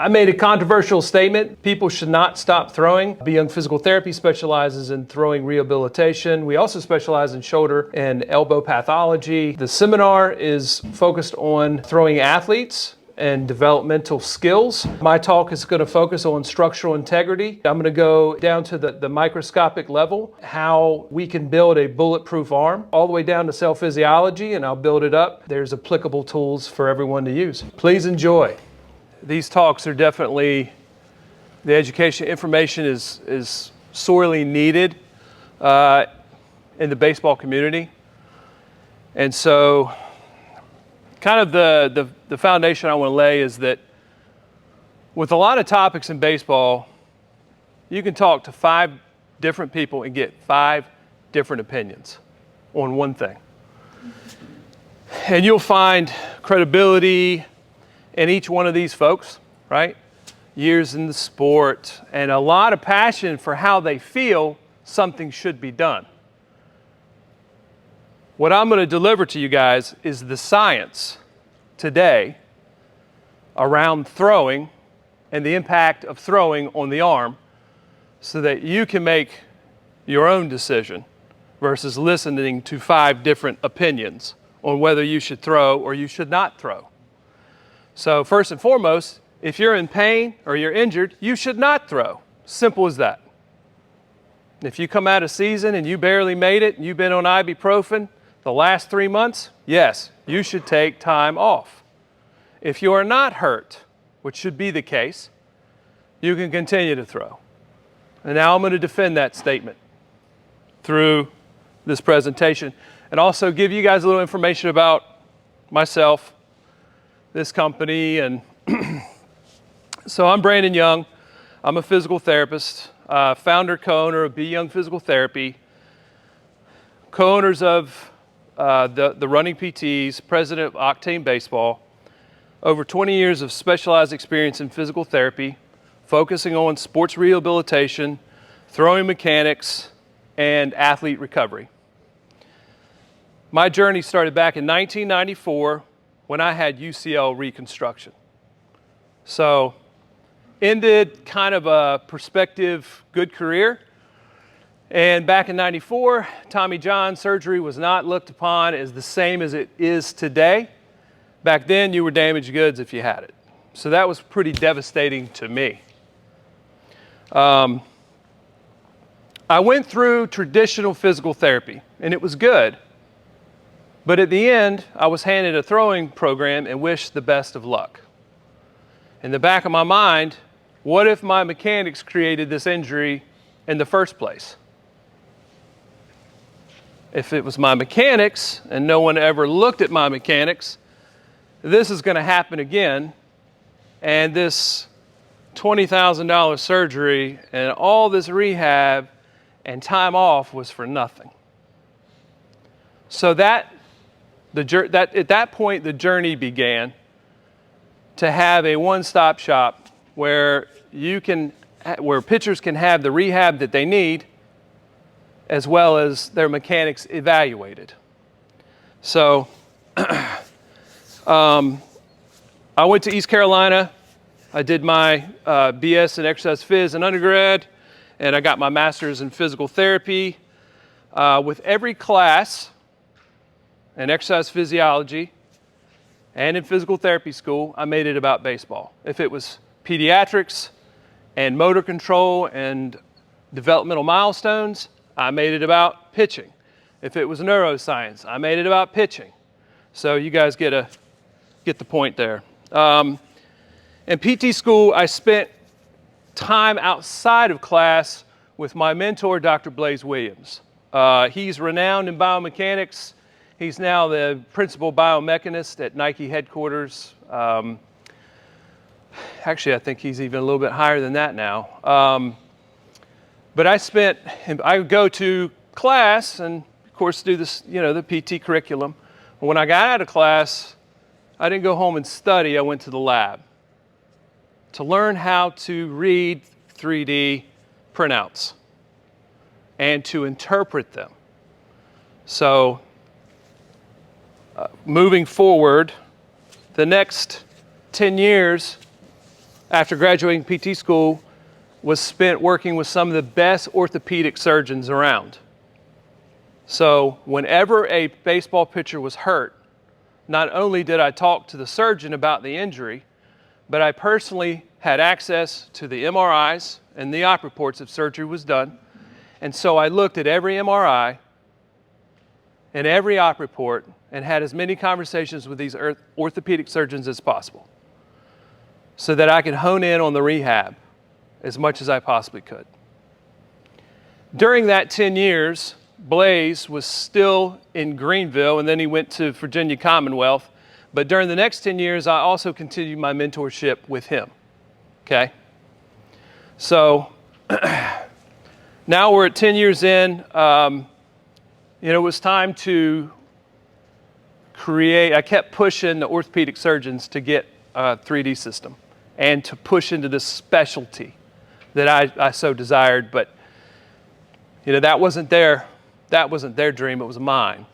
I made a controversial statement. People should not stop throwing. BYoung Physical Therapy specializes in throwing rehabilitation. We also specialize in shoulder and elbow pathology. The seminar is focused on throwing athletes and developmental skills. My talk is going to focus on structural integrity. I'm going to go down to the microscopic level, how we can build a bulletproof arm, all the way down to cell physiology, and I'll build it up. There's applicable tools for everyone to use. Please enjoy. These talks are definitely, the education information is sorely needed in the baseball community. And so kind of the foundation I want to lay is that with a lot of topics in baseball, you can talk to 5 different people and get 5 different opinions on one thing. And you'll find credibility in each one of these folks, right? Years in the sport and a lot of passion for how they feel something should be done. What I'm going to deliver to you guys is the science today around throwing and the impact of throwing on the arm so that you can make your own decision versus listening to 5 different opinions on whether you should throw or you should not throw. So first and foremost, if you're in pain or you're injured, you should not throw. Simple as that. If you come out of season and you barely made it and you've been on ibuprofen the last 3 months, yes, you should take time off. If you are not hurt, which should be the case, you can continue to throw. And now I'm going to defend that statement through this presentation and also give you guys a little information about myself, this company, and so I'm Brandon Young. I'm a physical therapist, founder, co-owner of BYoung Physical Therapy, co-owners of the Running PTs, president of Octane Baseball, over 20 years of specialized experience in physical therapy, focusing on sports rehabilitation, throwing mechanics, and athlete recovery. My journey started back in 1994 when I had UCL reconstruction. So, ended kind of a prospective good career. And back in '94, Tommy John surgery was not looked upon as the same as it is today. Back then, you were damaged goods if you had it. So that was pretty devastating to me. I went through traditional physical therapy, and it was good. But at the end, I was handed a throwing program and wished the best of luck. In the back of my mind, what if my mechanics created this injury in the first place? If it was my mechanics and no one ever looked at my mechanics, this is going to happen again. And this $20,000 surgery and all this rehab and time off was for nothing. So at that point, the journey began to have a one-stop shop where pitchers can have the rehab that they need as well as their mechanics evaluated. So I went to East Carolina. I did my BS in exercise phys in undergrad, and I got my master's in physical therapy. With every class in exercise physiology and in physical therapy school, I made it about baseball. If it was pediatrics and motor control and developmental milestones, I made it about pitching. If it was neuroscience, I made it about pitching. So you guys get the point there. In PT school, I spent time outside of class with my mentor, Dr. Blaze Williams. He's renowned in biomechanics. He's now the principal biomechanist at Nike headquarters. Actually, I think he's even a little bit higher than that now. But I would go to class and, of course, do this, the PT curriculum. When I got out of class, I didn't go home and study. I went to the lab to learn how to read 3D printouts and to interpret them. So moving forward, the next 10 years, after graduating PT school, was spent working with some of the best orthopedic surgeons around. So whenever a baseball pitcher was hurt, not only did I talk to the surgeon about the injury, but I personally had access to the MRIs and the op reports if surgery was done. And so I looked at every MRI and every op report and had as many conversations with these orthopedic surgeons as possible so that I could hone in on the rehab as much as I possibly could. During that 10 years, Blaze was still in Greenville, and then he went to Virginia Commonwealth. But during the next 10 years, I also continued my mentorship with him, okay? So now we're at 10 years in. It was time to create. I kept pushing the orthopedic surgeons to get a 3D system and to push into this specialty that I so desired. But, that wasn't their dream. It was mine.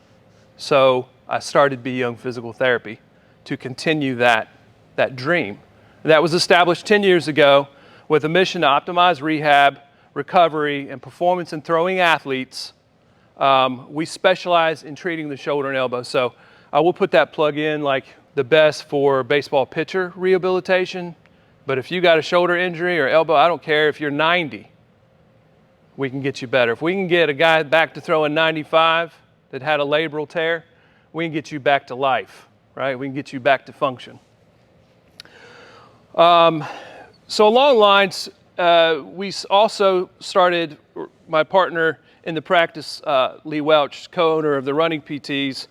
So I started BYoung Physical Therapy to continue that dream. That was established 10 years ago with a mission to optimize rehab, recovery, and performance in throwing athletes. We specialize in treating the shoulder and elbow. So I will put that plug in, like the best for baseball pitcher rehabilitation. But if you got a shoulder injury or elbow, I don't care if you're 90, we can get you better. If we can get a guy back to throwing 95 that had a labral tear, we can get you back to life, right? We can get you back to function. So along lines, we also started, my partner in the practice, Lee Welch, co-owner of the Running PTs,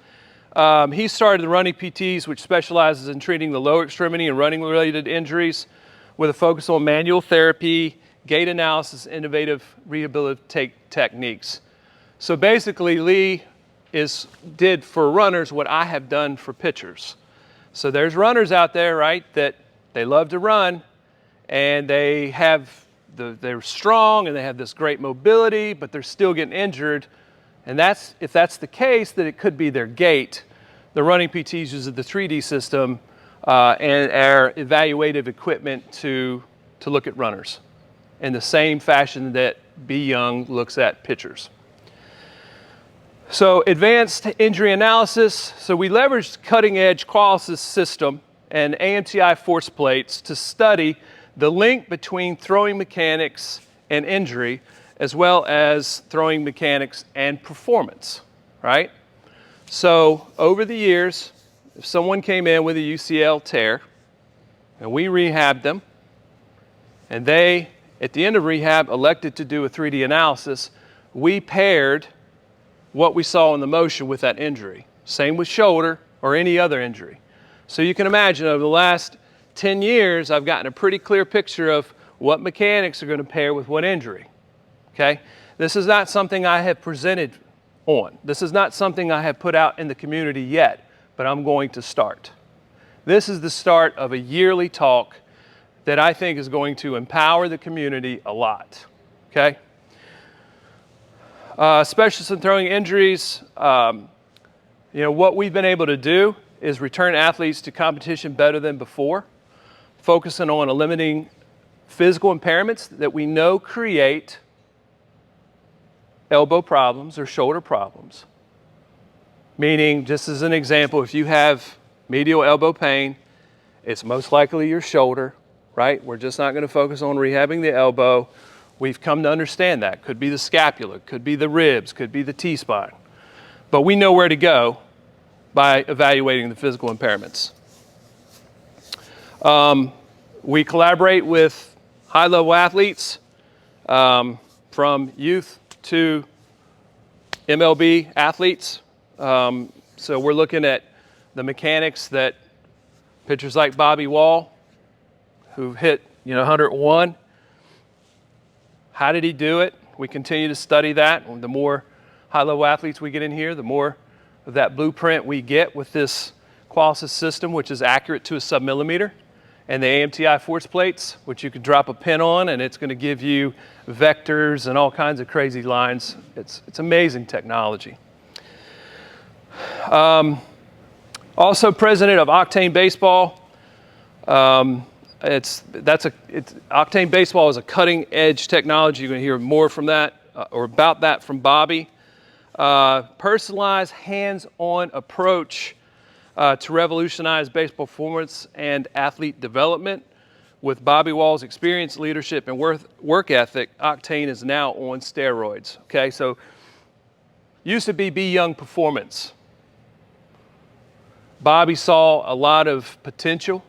he started the Running PTs, which specializes in treating the lower extremity and running-related injuries with a focus on manual therapy, gait analysis, innovative rehabilitative techniques. So basically, Lee did for runners what I have done for pitchers. So there's runners out there, right, that they love to run, and they're strong, and they have this great mobility, but they're still getting injured. And if that's the case, then it could be their gait. The Running PTs uses the 3D system and our evaluative equipment to look at runners in the same fashion that BYoung looks at pitchers. So advanced injury analysis. So we leveraged cutting-edge Qualis system and AMTI force plates to study the link between throwing mechanics and injury, as well as throwing mechanics and performance, right? So over the years, if someone came in with a UCL tear and we rehabbed them, and they, at the end of rehab, elected to do a 3D analysis, we paired what we saw in the motion with that injury. Same with shoulder or any other injury. So you can imagine over the last 10 years, I've gotten a pretty clear picture of what mechanics are going to pair with what injury, okay? This is not something I have presented on. This is not something I have put out in the community yet, but I'm going to start. This is the start of a yearly talk that I think is going to empower the community a lot, okay? Specialists in throwing injuries, what we've been able to do is return athletes to competition better than before, focusing on eliminating physical impairments that we know create elbow problems or shoulder problems. Meaning, just as an example, if you have medial elbow pain, it's most likely your shoulder, right? We're just not going to focus on rehabbing the elbow. We've come to understand that. Could be the scapula, could be the ribs, could be the T-spine. But we know where to go by evaluating the physical impairments. We collaborate with high-level athletes from youth to MLB athletes. So we're looking at the mechanics that pitchers like Bobby Wall, who've hit 101, how did he do it? We continue to study that. The more high-level athletes we get in here, the more of that blueprint we get with this Qualis system, which is accurate to a sub-millimeter, and the AMTI force plates, which you can drop a pin on, and it's going to give you vectors and all kinds of crazy lines. It's amazing technology. Also president of Octane Baseball. Octane baseball is a cutting edge technology. You're going to hear more from that or about that from Bobby. Personalized hands-on approach to revolutionize baseball performance and athlete development. With Bobby Wall's experience, leadership, and work ethic, Octane is now on steroids. Okay, so used to be BYoung Performance. Bobby saw a lot of potential.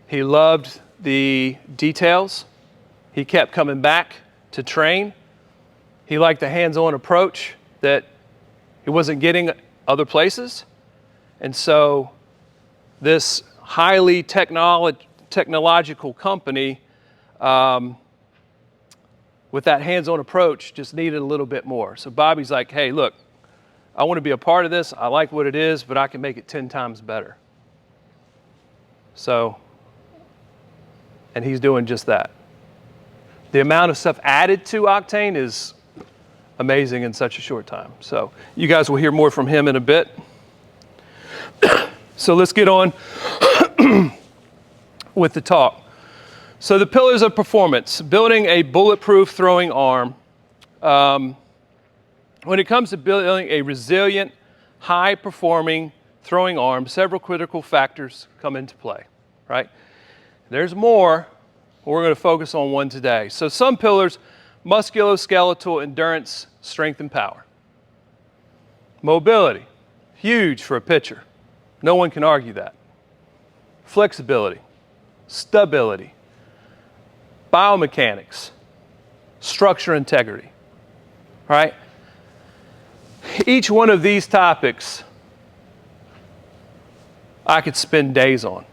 He loved the details. He kept coming back to train. He liked the hands-on approach that he wasn't getting other places. And so this highly technological company with that hands-on approach just needed a little bit more. So Bobby's like, hey, look, I want to be a part of this. I like what it is, but I can make it 10 times better. So, and he's doing just that. The amount of stuff added to Octane is amazing in such a short time. So you guys will hear more from him in a bit. So let's get on with the talk. So the pillars of performance, building a bulletproof throwing arm. When it comes to building a resilient, high-performing throwing arm, several critical factors come into play, right? There's more, but we're going to focus on one today. So some pillars, musculoskeletal endurance, strength, and power. Mobility, huge for a pitcher. No one can argue that. Flexibility, stability, biomechanics, structure integrity, right? Each one of these topics I could spend days on.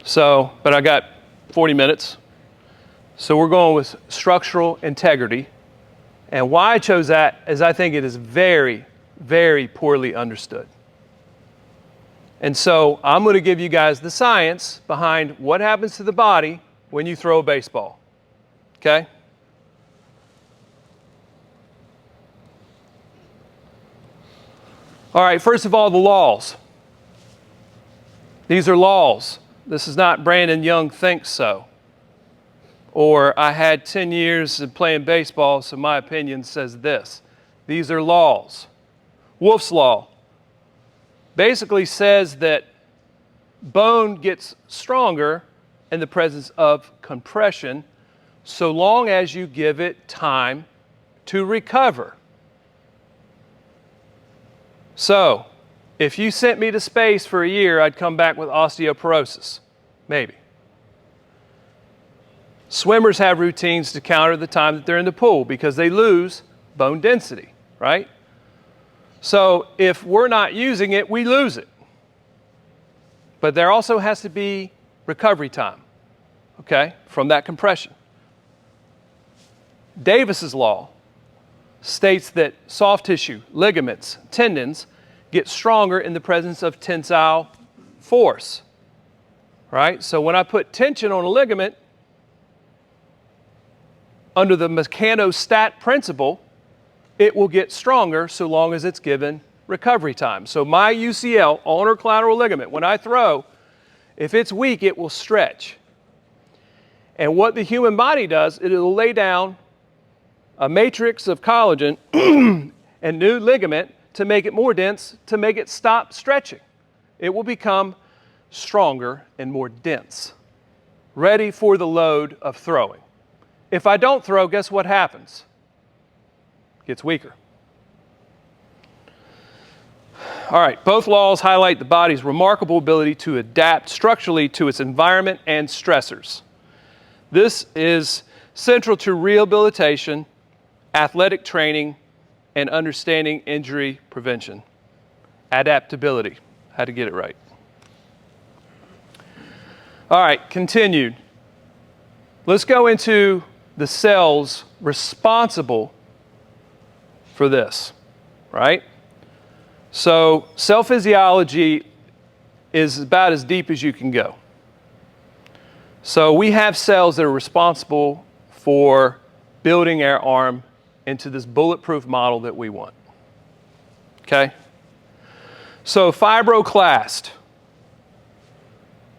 So, but I got 40 minutes. So we're going with structural integrity. And why I chose that is I think it is very, very poorly understood. And so I'm going to give you guys the science behind what happens to the body when you throw a baseball. Okay? All right, first of all, the laws. These are laws. This is not Brandon Young thinks so. Or I had 10 years of playing baseball, so my opinion says this. These are laws. Wolff's Law basically says that bone gets stronger in the presence of compression so long as you give it time to recover. So, if you sent me to space for a year, I'd come back with osteoporosis. Maybe. Swimmers have routines to counter the time that they're in the pool because they lose bone density, right? So, if we're not using it, we lose it. But there also has to be recovery time, okay, from that compression. Davis's law states that soft tissue, ligaments, tendons get stronger in the presence of tensile force, right? So when I put tension on a ligament, under the mechanostat principle, it will get stronger so long as it's given recovery time. So my UCL, ulnar collateral ligament, when I throw, if it's weak, it will stretch. And what the human body does, it'll lay down a matrix of collagen and new ligament to make it more dense, to make it stop stretching. It will become stronger and more dense, ready for the load of throwing. If I don't throw, guess what happens? It gets weaker. All right, both laws highlight the body's remarkable ability to adapt structurally to its environment and stressors. This is central to rehabilitation, athletic training, and understanding injury prevention. Adaptability. Had to get it right. All right, continued. Let's go into the cells responsible for this, right? So cell physiology is about as deep as you can go. So we have cells that are responsible for building our arm into this bulletproof model that we want. Okay? So fibroclast.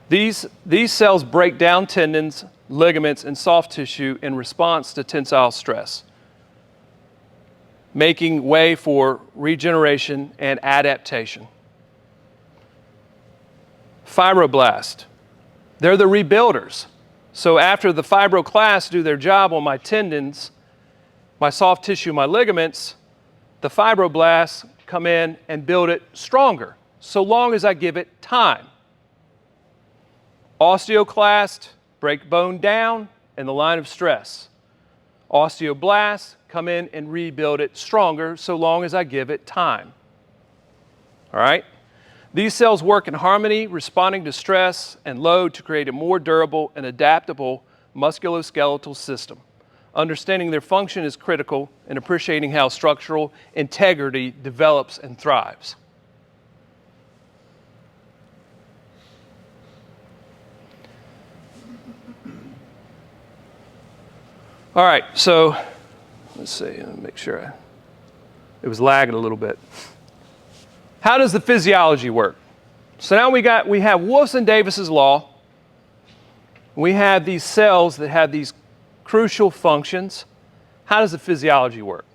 These cells break down tendons, ligaments, and soft tissue in response to tensile stress, making way for regeneration and adaptation. Fibroblasts, they're the rebuilders. So after the fibroblasts do their job on my tendons, my soft tissue, my ligaments, the fibroblasts come in and build it stronger, so long as I give it time. Osteoclasts break bone down in the line of stress. Osteoblasts come in and rebuild it stronger, so long as I give it time. All right? These cells work in harmony, responding to stress and load to create a more durable and adaptable musculoskeletal system. Understanding their function is critical in appreciating how structural integrity develops and thrives. All right, so let's see, let me make sure it was lagging a little bit. How does the physiology work? So now we have Wilson-Davis's law. We have these cells that have these crucial functions. How does the physiology work?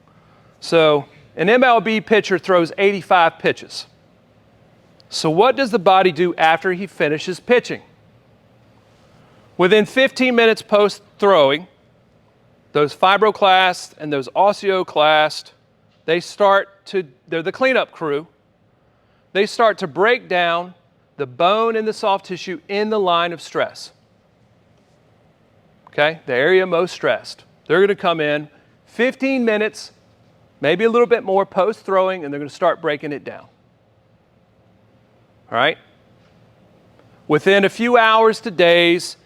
So an MLB pitcher throws 85 pitches. So what does the body do after he finishes pitching? Within 15 minutes post-throwing, those fibroblasts and those osteoclasts, they're the cleanup crew. They start to break down the bone and the soft tissue in the line of stress. Okay, the area most stressed. They're going to come in 15 minutes, maybe a little bit more post-throwing, and they're going to start breaking it down. All right? Within a few hours to days,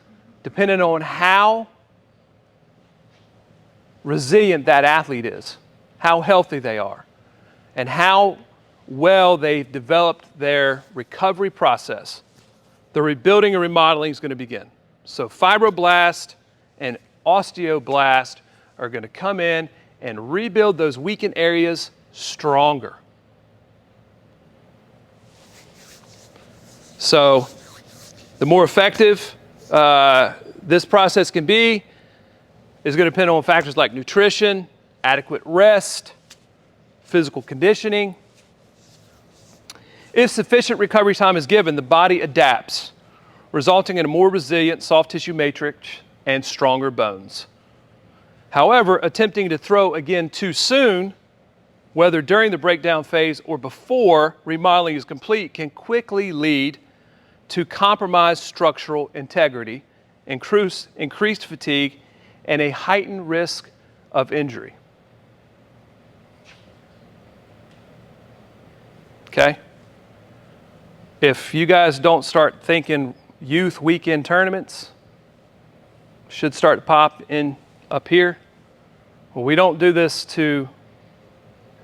depending on how resilient that athlete is, how healthy they are, and how well they've developed their recovery process, the rebuilding and remodeling is going to begin. So fibroblast and osteoblast are going to come in and rebuild those weakened areas stronger. So the more effective this process can be is going to depend on factors like nutrition, adequate rest, physical conditioning. If sufficient recovery time is given, the body adapts, resulting in a more resilient soft tissue matrix and stronger bones. However, attempting to throw again too soon, whether during the breakdown phase or before remodeling is complete, can quickly lead to compromised structural integrity, increased fatigue, and a heightened risk of injury. Okay? If you guys don't start thinking youth weekend tournaments should start to pop in up here, well, we don't do this to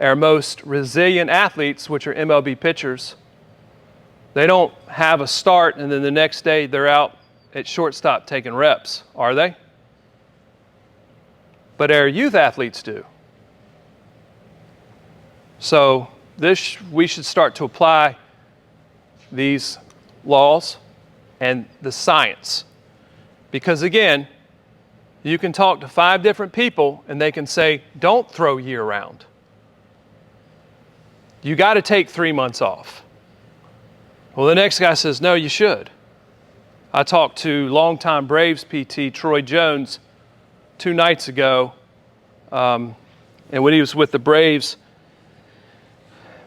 our most resilient athletes, which are MLB pitchers. They don't have a start and then the next day they're out at shortstop taking reps, are they? But our youth athletes do. So we should start to apply these laws and the science. Because again, you can talk to 5 different people and they can say, don't throw year round. You got to take 3 months off. Well, the next guy says, no, you should. I talked to longtime Braves PT Troy Jones 2 nights ago, and when he was with the Braves,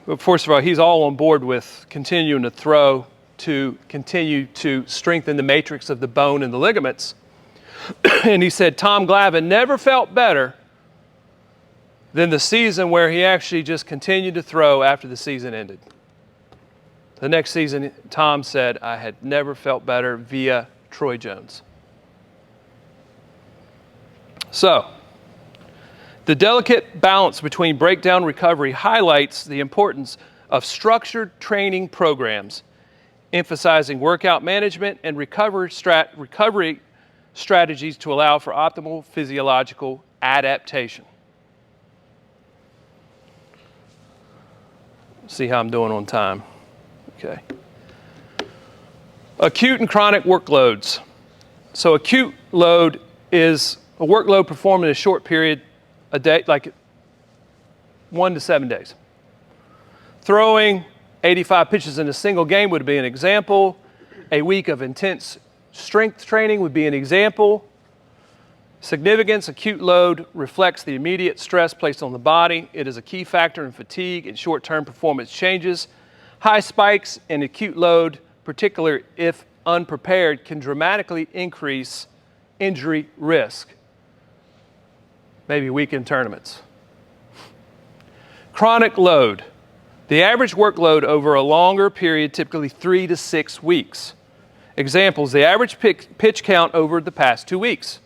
but first of all, he's all on board with continuing to throw to continue to strengthen the matrix of the bone and the ligaments. And he said Tom Glavine never felt better than the season where he actually just continued to throw after the season ended. The next season, Tom said, I had never felt better via Troy Jones. So, the delicate balance between breakdown recovery highlights the importance of structured training programs, emphasizing workout management and recovery strategies to allow for optimal physiological adaptation. See how I'm doing on time. Okay. Acute and chronic workloads. So acute load is a workload performed in a short period, a day, like 1 to 7 days. Throwing 85 pitches in a single game would be an example. A week of intense strength training would be an example. Significance: acute load reflects the immediate stress placed on the body. It is a key factor in fatigue and short-term performance changes. High spikes in acute load, particularly if unprepared, can dramatically increase injury risk, maybe weekend tournaments. Chronic load. The average workload over a longer period, typically 3 to 6 weeks. Examples: the average pitch count over the past 2 weeks.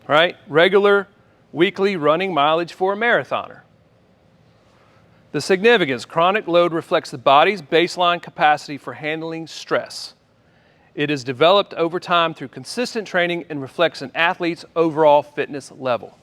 Right? Regular weekly running mileage for a marathoner. The significance: chronic load reflects the body's baseline capacity for handling stress. It is developed over time through consistent training and reflects an athlete's overall fitness level.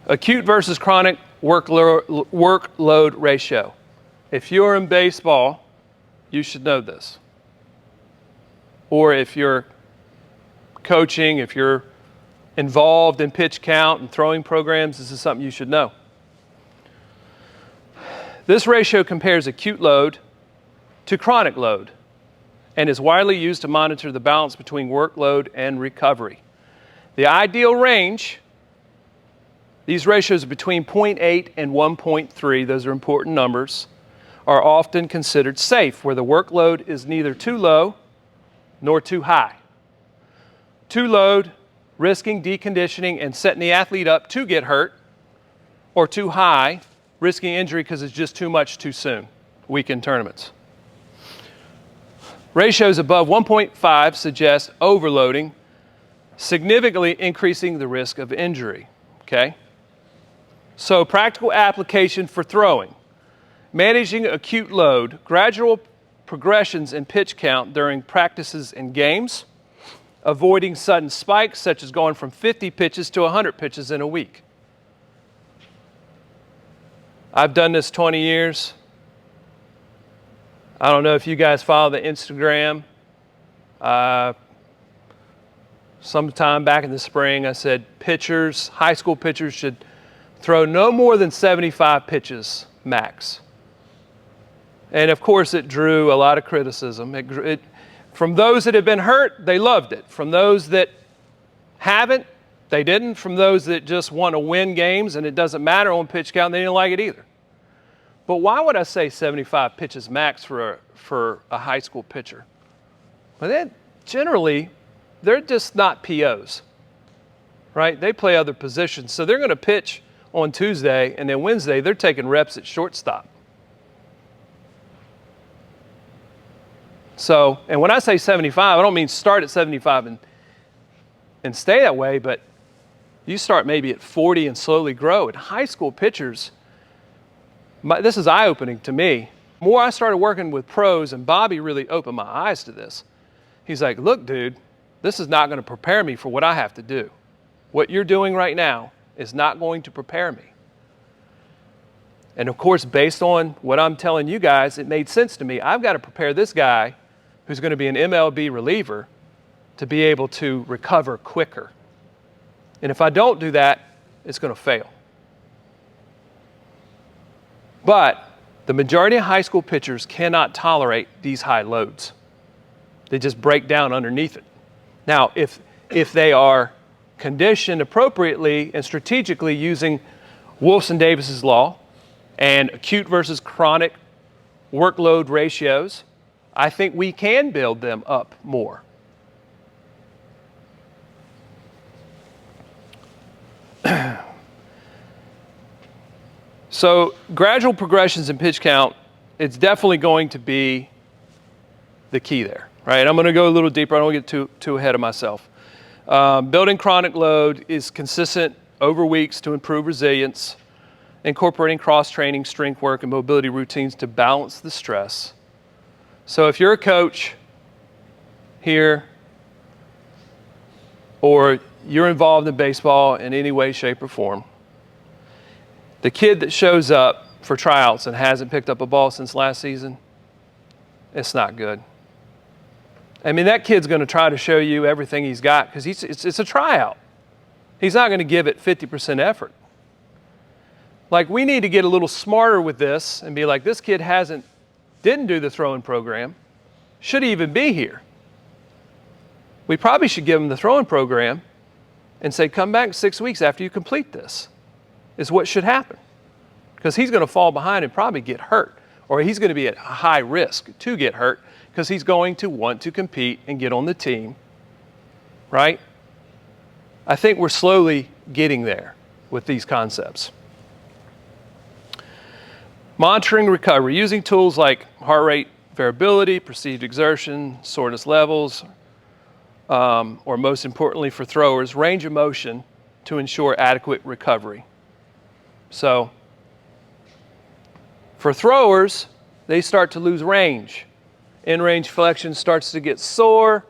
Acute versus chronic workload ratio. If you're in baseball, you should know this. Or if you're coaching, if you're involved in pitch count and throwing programs, this is something you should know. This ratio compares acute load to chronic load and is widely used to monitor the balance between workload and recovery. The ideal range, these ratios are between 0.8 and 1.3, those are important numbers, are often considered safe, where the workload is neither too low nor too high. Too low, risking deconditioning and setting the athlete up to get hurt, or too high, risking injury because it's just too much too soon, weekend tournaments. Ratios above 1.5 suggest overloading, significantly increasing the risk of injury, okay? So practical application for throwing. Managing acute load, gradual progressions in pitch count during practices and games, avoiding sudden spikes such as going from 50 pitches to 100 pitches in a week. I've done this 20 years. I don't know if you guys follow the Instagram. Sometime back in the spring, I said pitchers, high school pitchers should throw no more than 75 pitches max. And of course, it drew a lot of criticism. From those that have been hurt, they loved it. From those that haven't, they didn't. From those that just want to win games and it doesn't matter on pitch count, they didn't like it either. But why would I say 75 pitches max for a high school pitcher? Well, then generally, they're just not POs, right? They play other positions. So they're going to pitch on Tuesday, and then Wednesday, they're taking reps at shortstop. So, and when I say 75, I don't mean start at 75 and stay that way, but you start maybe at 40 and slowly grow. And high school pitchers, this is eye-opening to me. The more I started working with pros, and Bobby really opened my eyes to this. He's like, look, dude, this is not going to prepare me for what I have to do. What you're doing right now is not going to prepare me. And of course, based on what I'm telling you guys, it made sense to me. I've got to prepare this guy who's going to be an MLB reliever to be able to recover quicker. And if I don't do that, it's going to fail. But the majority of high school pitchers cannot tolerate these high loads. They just break down underneath it. Now, if they are conditioned appropriately and strategically using Wilson-Davis's law and acute versus chronic workload ratios, I think we can build them up more. So gradual progressions in pitch count, it's definitely going to be the key there, right? I'm going to go a little deeper. I don't want to get too ahead of myself. Building chronic load is consistent over weeks to improve resilience, incorporating cross-training, strength work, and mobility routines to balance the stress. So if you're a coach here, or you're involved in baseball in any way, shape, or form, the kid that shows up for tryouts and hasn't picked up a ball since last season, it's not good. I mean, that kid's going to try to show you everything he's got because it's a tryout. He's not going to give it 50% effort. Like, we need to get a little smarter with this and be like, this kid didn't do the throwing program. Should he even be here? We probably should give him the throwing program and say, come back 6 weeks after you complete this, is what should happen. Because he's going to fall behind and probably get hurt, or he's going to be at high risk to get hurt because he's going to want to compete and get on the team, right? I think we're slowly getting there with these concepts. Monitoring recovery, using tools like heart rate variability, perceived exertion, soreness levels, or most importantly for throwers, range of motion to ensure adequate recovery. So for throwers, they start to lose range. In-range flexion starts to get sore.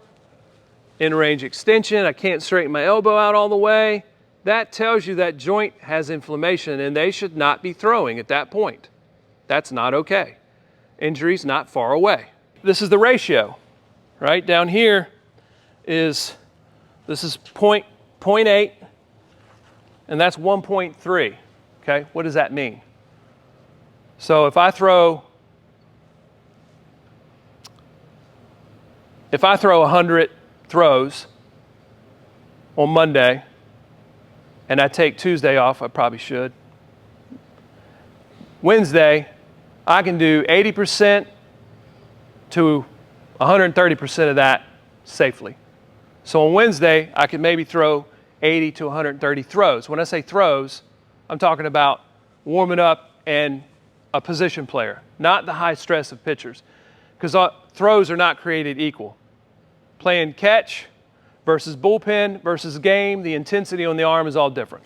In-range extension, I can't straighten my elbow out all the way. That tells you that joint has inflammation and they should not be throwing at that point. That's not okay. Injury's not far away. This is the ratio, right? Down here this is 0.8, and that's 1.3, okay? What does that mean? So if I throw 100 throws on Monday and I take Tuesday off, I probably should. Wednesday, I can do 80% to 130% of that safely. So on Wednesday, I could maybe throw 80 to 130 throws. When I say throws, I'm talking about warming up and a position player, not the high stress of pitchers, because throws are not created equal. Playing catch versus bullpen versus game, the intensity on the arm is all different,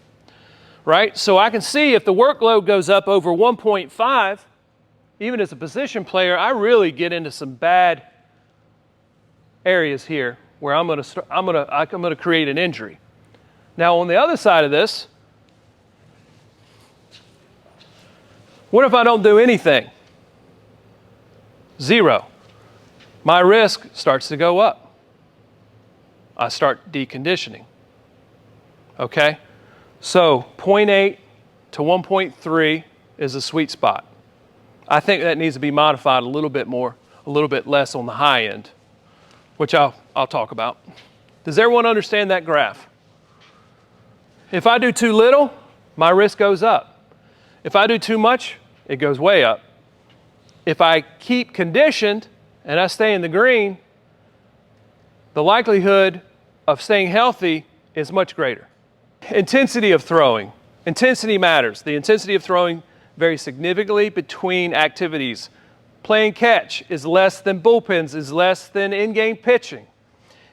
right? So I can see if the workload goes up over 1.5, even as a position player, I really get into some bad areas here where I'm going to create an injury. Now on the other side of this, what if I don't do anything? 0. My risk starts to go up. I start deconditioning. Okay? So 0.8 to 1.3 is a sweet spot. I think that needs to be modified a little bit more, a little bit less on the high end, which I'll talk about. Does everyone understand that graph? If I do too little, my risk goes up. If I do too much, it goes way up. If I keep conditioned and I stay in the green, the likelihood of staying healthy is much greater. Intensity of throwing. Intensity matters. The intensity of throwing varies significantly between activities. Playing catch is less than bullpens, is less than in-game pitching.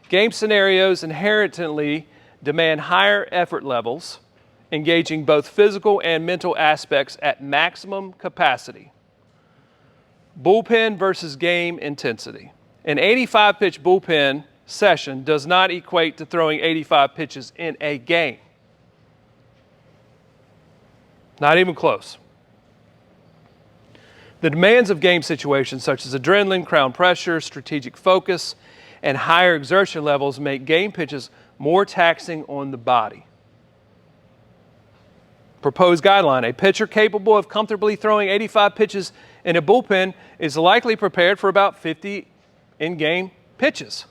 Game scenarios inherently demand higher effort levels, engaging both physical and mental aspects at maximum capacity. Bullpen versus game intensity. An 85-pitch bullpen session does not equate to throwing 85 pitches in a game. Not even close. The demands of game situations such as adrenaline, crown pressure, strategic focus, and higher exertion levels make game pitches more taxing on the body. Proposed guideline: a pitcher capable of comfortably throwing 85 pitches in a bullpen is likely prepared for about 50 in-game pitches.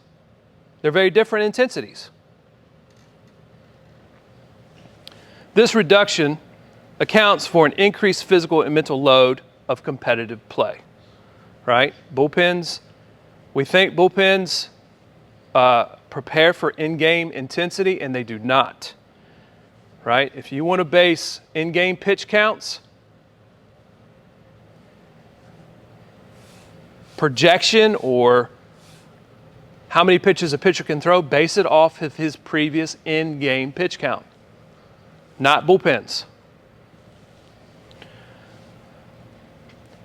They're very different intensities. This reduction accounts for an increased physical and mental load of competitive play, right? Bullpens, we think bullpens prepare for in-game intensity, and they do not, right? If you want to base in-game pitch counts, projection, or how many pitches a pitcher can throw, base it off of his previous in-game pitch count, not bullpens.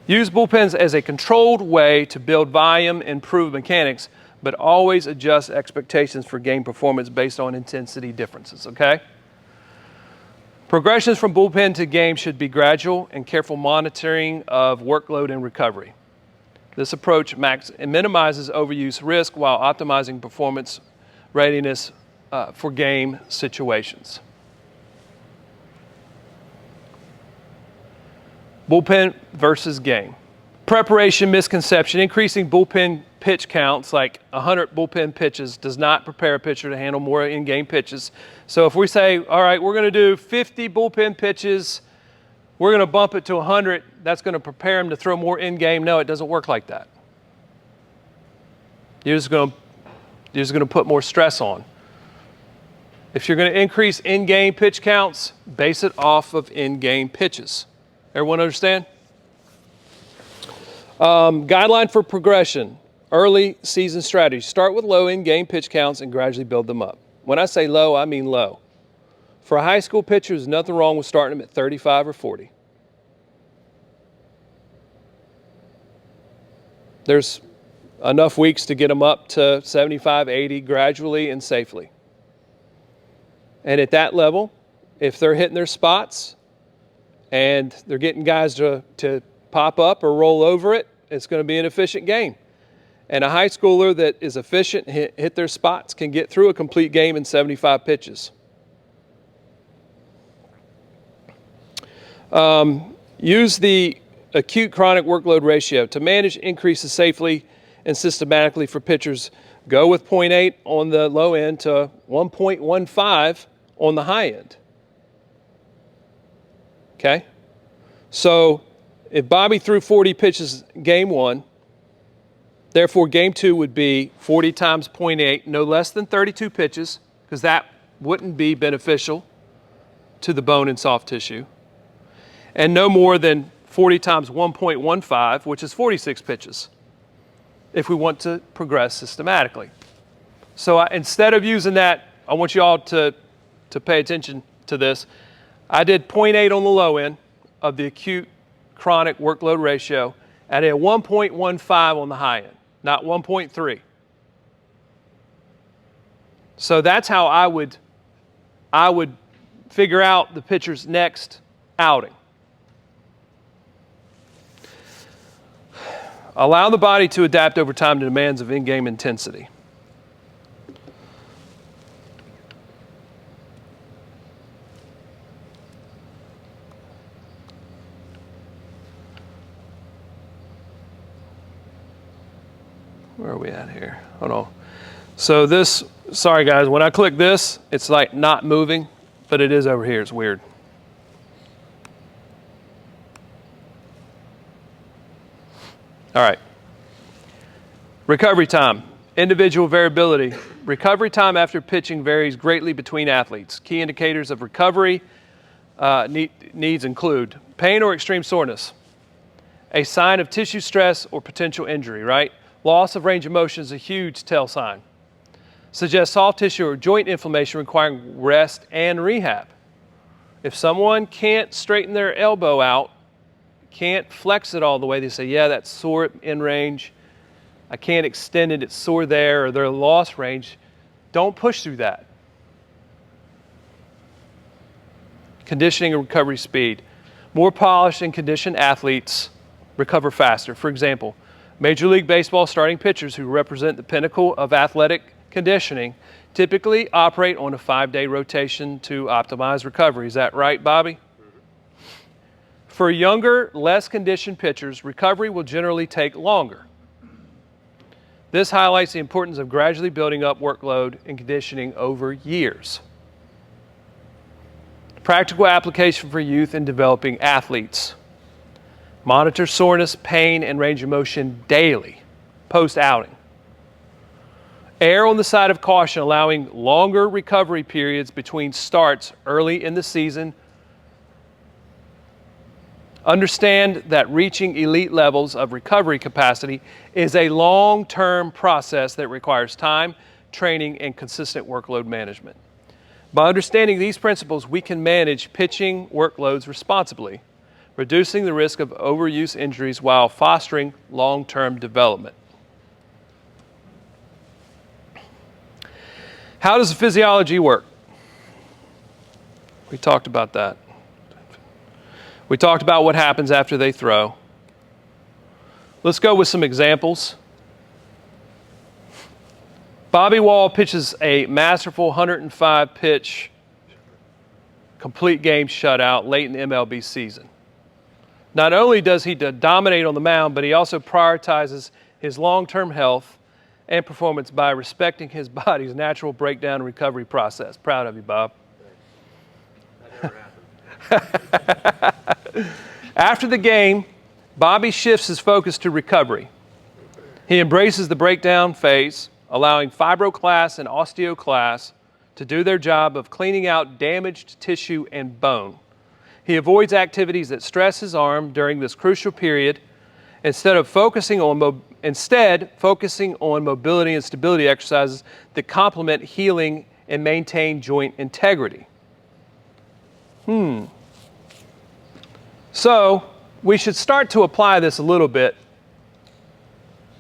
Use bullpens as a controlled way to build volume and improve mechanics, but always adjust expectations for game performance based on intensity differences, okay? Progressions from bullpen to game should be gradual and careful monitoring of workload and recovery. This approach minimizes overuse risk while optimizing performance readiness for game situations. Bullpen versus game. Preparation misconception. Increasing bullpen pitch counts, like 100 bullpen pitches, does not prepare a pitcher to handle more in-game pitches. So if we say, all right, we're going to do 50 bullpen pitches, we're going to bump it to 100, that's going to prepare him to throw more in-game. No, it doesn't work like that. You're just going to put more stress on. If you're going to increase in-game pitch counts, base it off of in-game pitches. Everyone understand? Guideline for progression. Early season strategy. Start with low in-game pitch counts and gradually build them up. When I say low, I mean low. For a high school pitcher, there's nothing wrong with starting them at 35 or 40. There's enough weeks to get them up to 75, 80 gradually and safely. And at that level, if they're hitting their spots and they're getting guys to pop up or roll over it, it's going to be an efficient game. And a high schooler that is efficient, hit their spots, can get through a complete game in 75 pitches. Use the acute chronic workload ratio to manage increases safely and systematically for pitchers. Go with 0.8 on the low end to 1.15 on the high end. Okay? So if Bobby threw 40 pitches game one, therefore game two would be 40 times 0.8, no less than 32 pitches, because that wouldn't be beneficial to the bone and soft tissue, and no more than 40 times 1.15, which is 46 pitches, if we want to progress systematically. So instead of using that, I want you all to pay attention to this. I did 0.8 on the low end of the acute chronic workload ratio at a 1.15 on the high end, not 1.3. So that's how I would figure out the pitcher's next outing. Allow the body to adapt over time to demands of in-game intensity. Where are we at here? Hold on. So this, sorry guys, when I click this, it's like not moving, but it is over here. It's weird. All right. Recovery time. Individual variability. Recovery time after pitching varies greatly between athletes. Key indicators of recovery needs include pain or extreme soreness, a sign of tissue stress or potential injury, right? Loss of range of motion is a huge tell sign. Suggests soft tissue or joint inflammation requiring rest and rehab. If someone can't straighten their elbow out, can't flex it all the way, they say, yeah, that's sore in range. I can't extend it, it's sore there, or they're lost range. Don't push through that. Conditioning and recovery speed. More polished and conditioned athletes recover faster. For example, Major League Baseball starting pitchers who represent the pinnacle of athletic conditioning typically operate on a 5-day rotation to optimize recovery. Is that right, Bobby? For younger, less conditioned pitchers, recovery will generally take longer. This highlights the importance of gradually building up workload and conditioning over years. Practical application for youth and developing athletes. Monitor soreness, pain, and range of motion daily, post-outing. Err on the side of caution, allowing longer recovery periods between starts early in the season. Understand that reaching elite levels of recovery capacity is a long-term process that requires time, training, and consistent workload management. By understanding these principles, we can manage pitching workloads responsibly, reducing the risk of overuse injuries while fostering long-term development. How does the physiology work? We talked about that. We talked about what happens after they throw. Let's go with some examples. Bobby Wall pitches a masterful 105-pitch complete game shutout late in the MLB season. Not only does he dominate on the mound, but he also prioritizes his long-term health and performance by respecting his body's natural breakdown and recovery process. Proud of you, Bob. That never happened. After the game, Bobby shifts his focus to recovery. He embraces the breakdown phase, allowing fibroclasts and osteoclasts to do their job of cleaning out damaged tissue and bone. He avoids activities that stress his arm during this crucial period, instead focusing on mobility and stability exercises that complement healing and maintain joint integrity. So we should start to apply this a little bit.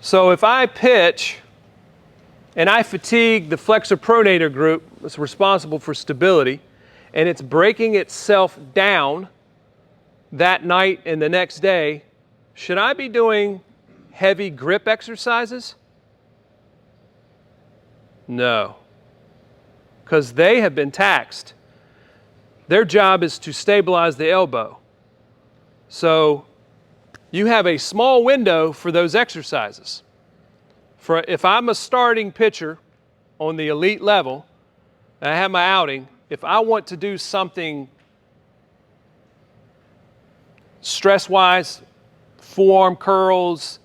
So if I pitch and I fatigue the flexor pronator group that's responsible for stability, and it's breaking itself down that night and the next day, should I be doing heavy grip exercises? No, because they have been taxed. Their job is to stabilize the elbow. So you have a small window for those exercises. If I'm a starting pitcher on the elite level, and I have my outing, if I want to do something stress-wise, forearm curls,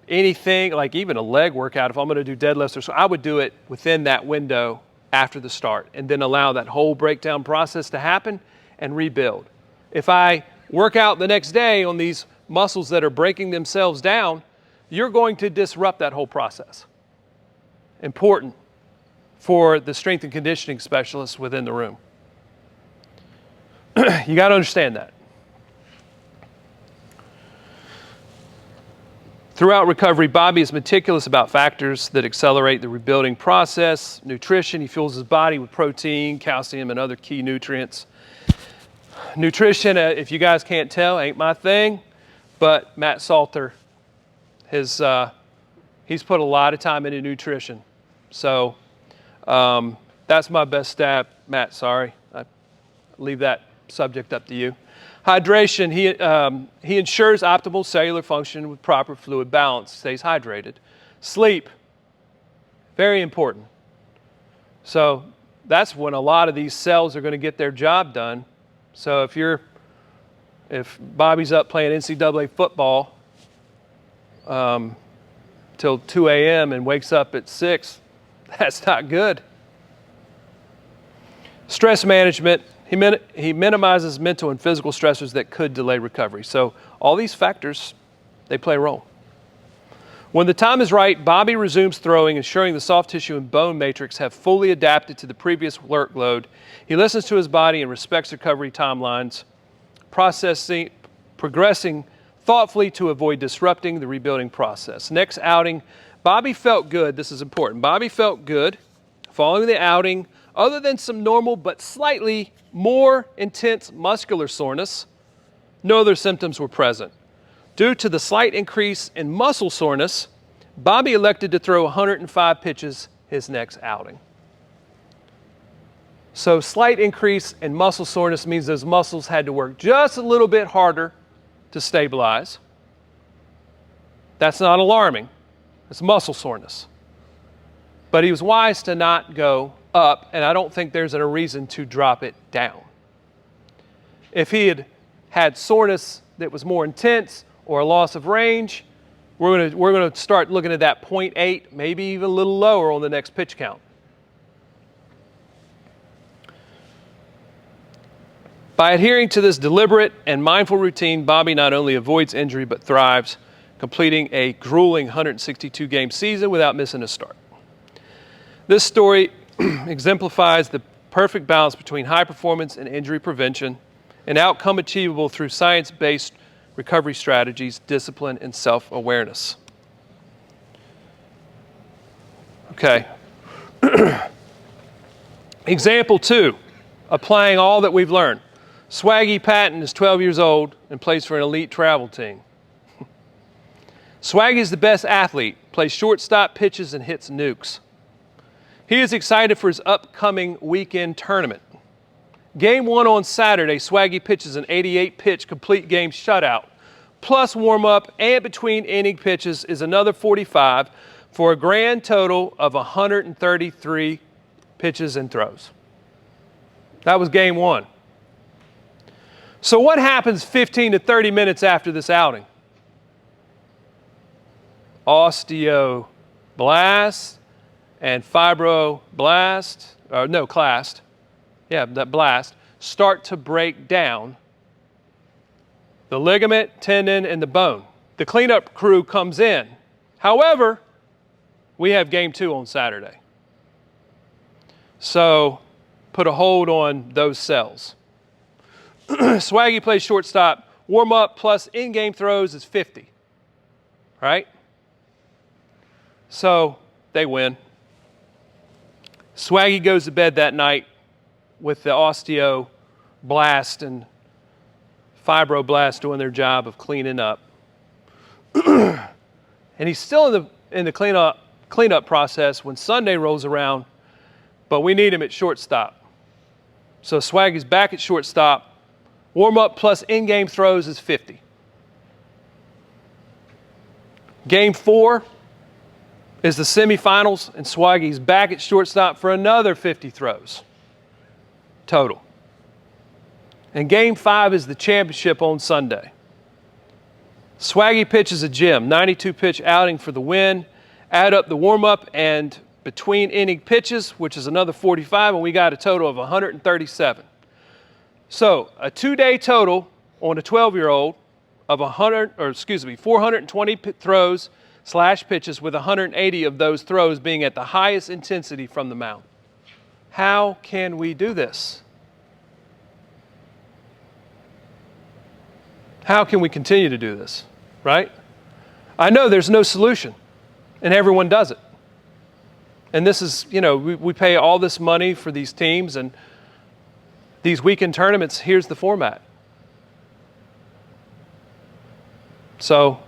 anything, like even a leg workout, if I'm going to do deadlifts or so, I would do it within that window after the start and then allow that whole breakdown process to happen and rebuild. If I work out the next day on these muscles that are breaking themselves down, you're going to disrupt that whole process. Important for the strength and conditioning specialists within the room. You got to understand that. Throughout recovery, Bobby is meticulous about factors that accelerate the rebuilding process. Nutrition, he fuels his body with protein, calcium, and other key nutrients. Nutrition, if you guys can't tell, ain't my thing, but Matt Salter, he's put a lot of time into nutrition. So that's my best stab. Matt, sorry. I leave that subject up to you. Hydration, he ensures optimal cellular function with proper fluid balance, stays hydrated. Sleep, very important. So that's when a lot of these cells are going to get their job done. So if Bobby's up playing NCAA football till 2 a.m. and wakes up at 6, that's not good. Stress management, he minimizes mental and physical stressors that could delay recovery. So all these factors, they play a role. When the time is right, Bobby resumes throwing, ensuring the soft tissue and bone matrix have fully adapted to the previous workload. He listens to his body and respects recovery timelines, progressing thoughtfully to avoid disrupting the rebuilding process. Next outing, Bobby felt good. This is important. Bobby felt good following the outing, other than some normal but slightly more intense muscular soreness. No other symptoms were present. Due to the slight increase in muscle soreness, Bobby elected to throw 105 pitches his next outing. So slight increase in muscle soreness means those muscles had to work just a little bit harder to stabilize. That's not alarming. It's muscle soreness. But he was wise to not go up, and I don't think there's a reason to drop it down. If he had soreness that was more intense or a loss of range, we're going to start looking at that 0.8, maybe even a little lower on the next pitch count. By adhering to this deliberate and mindful routine, Bobby not only avoids injury but thrives, completing a grueling 162-game season without missing a start. This story exemplifies the perfect balance between high performance and injury prevention, an outcome achievable through science-based recovery strategies, discipline, and self-awareness. Okay. Example 2, applying all that we've learned. Swaggy Patton is 12 years old and plays for an elite travel team. Swaggy is the best athlete, plays shortstop, pitches, and hits nukes. He is excited for his upcoming weekend tournament. Game 1 on Saturday, Swaggy pitches an 88-pitch complete game shutout. Plus warm-up and between inning pitches is another 45 for a grand total of 133 pitches and throws. That was game 1. So what happens 15 to 30 minutes after this outing? Osteoblast and fibroblast, that blast, start to break down the ligament, tendon, and the bone. The cleanup crew comes in. However, we have game 2 on Saturday. So put a hold on those cells. Swaggy plays shortstop. Warm-up plus in-game throws is 50. Right? So they win. Swaggy goes to bed that night with the osteoblast and fibroblast doing their job of cleaning up. And he's still in the cleanup process when Sunday rolls around, but we need him at shortstop. So Swaggy's back at shortstop. Warm-up plus in-game throws is 50. Game 4 is the semifinals, and Swaggy's back at shortstop for another 50 throws total. And game 5 is the championship on Sunday. Swaggy pitches a gem, 92-pitch outing for the win. Add up the warm-up and between inning pitches, which is another 45, and we got a total of 137. So a 2-day total on a 12-year-old of 420 throws / pitches, with 180 of those throws being at the highest intensity from the mound. How can we do this? How can we continue to do this, right? I know there's no solution, and everyone does it. And this is, we pay all this money for these teams and these weekend tournaments. Here's the format. So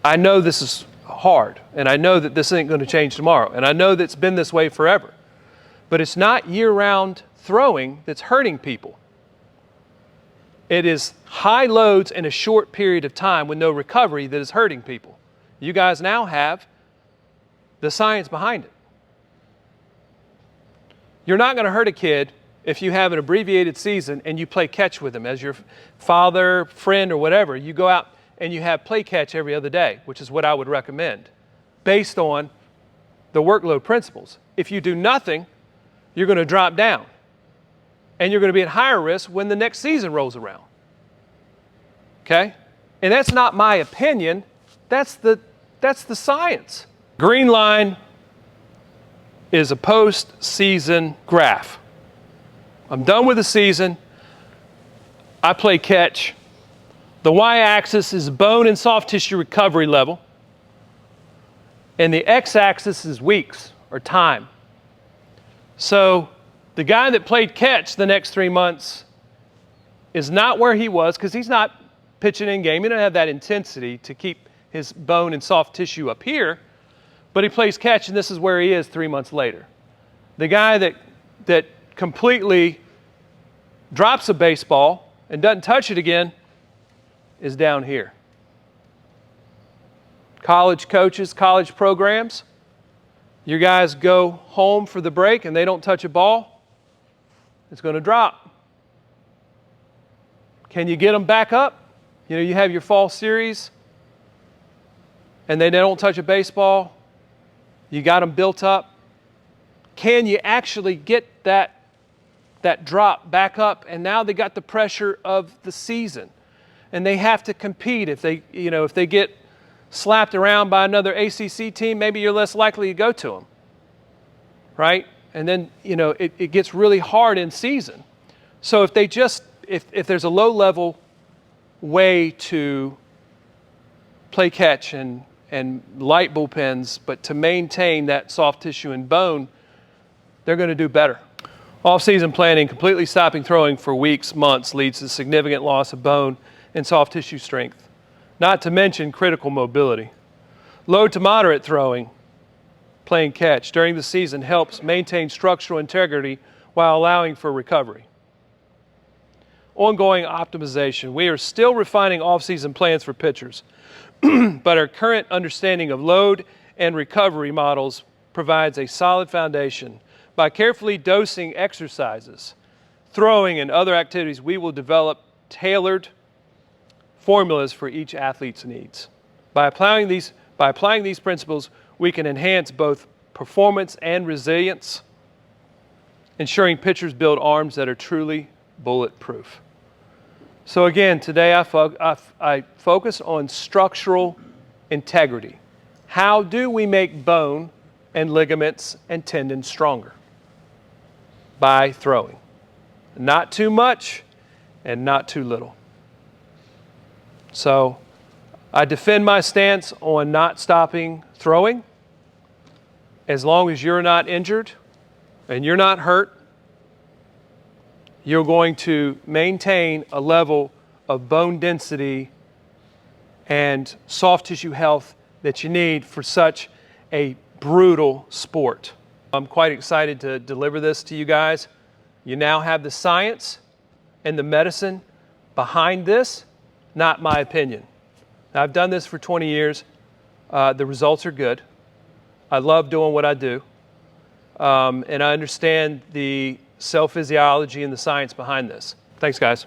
I know this is hard, and I know that this ain't going to change tomorrow, and I know that it's been this way forever. But it's not year-round throwing that's hurting people. It is high loads in a short period of time with no recovery that is hurting people. You guys now have the science behind it. You're not going to hurt a kid if you have an abbreviated season and you play catch with them as your father, friend, or whatever. You go out and you have play catch every other day, which is what I would recommend, based on the workload principles. If you do nothing, you're going to drop down. And you're going to be at higher risk when the next season rolls around. Okay? And that's not my opinion. That's the science. Green line is a post-season graph. I'm done with the season. I play catch. The y-axis is bone and soft tissue recovery level. And the x-axis is weeks or time. So the guy that played catch the next 3 months is not where he was because he's not pitching in game. He doesn't have that intensity to keep his bone and soft tissue up here, but he plays catch, and this is where he is 3 months later. The guy that completely drops a baseball and doesn't touch it again is down here. College coaches, college programs, your guys go home for the break and they don't touch a ball, it's going to drop. Can you get them back up? You have your fall series and they don't touch a baseball. You got them built up. Can you actually get that drop back up? And now they got the pressure of the season and they have to compete. If they get slapped around by another ACC team, maybe you're less likely to go to them, right? And then, it gets really hard in season. So if there's a low-level way to play catch and light bullpens, but to maintain that soft tissue and bone, they're going to do better. Off-season planning, completely stopping throwing for weeks, months, leads to significant loss of bone and soft tissue strength, not to mention critical mobility. Low to moderate throwing, playing catch, during the season helps maintain structural integrity while allowing for recovery. Ongoing optimization. We are still refining off-season plans for pitchers, but our current understanding of load and recovery models provides a solid foundation. By carefully dosing exercises, throwing, and other activities, we will develop tailored formulas for each athlete's needs. By applying these principles, we can enhance both performance and resilience, ensuring pitchers build arms that are truly bulletproof. So again, today I focus on structural integrity. How do we make bone and ligaments and tendons stronger? By throwing. Not too much and not too little. So I defend my stance on not stopping throwing. As long as you're not injured and you're not hurt, you're going to maintain a level of bone density and soft tissue health that you need for such a brutal sport. I'm quite excited to deliver this to you guys. You now have the science and the medicine behind this, not my opinion. Now, I've done this for 20 years. The results are good. I love doing what I do. And I understand the cell physiology and the science behind this. Thanks, guys.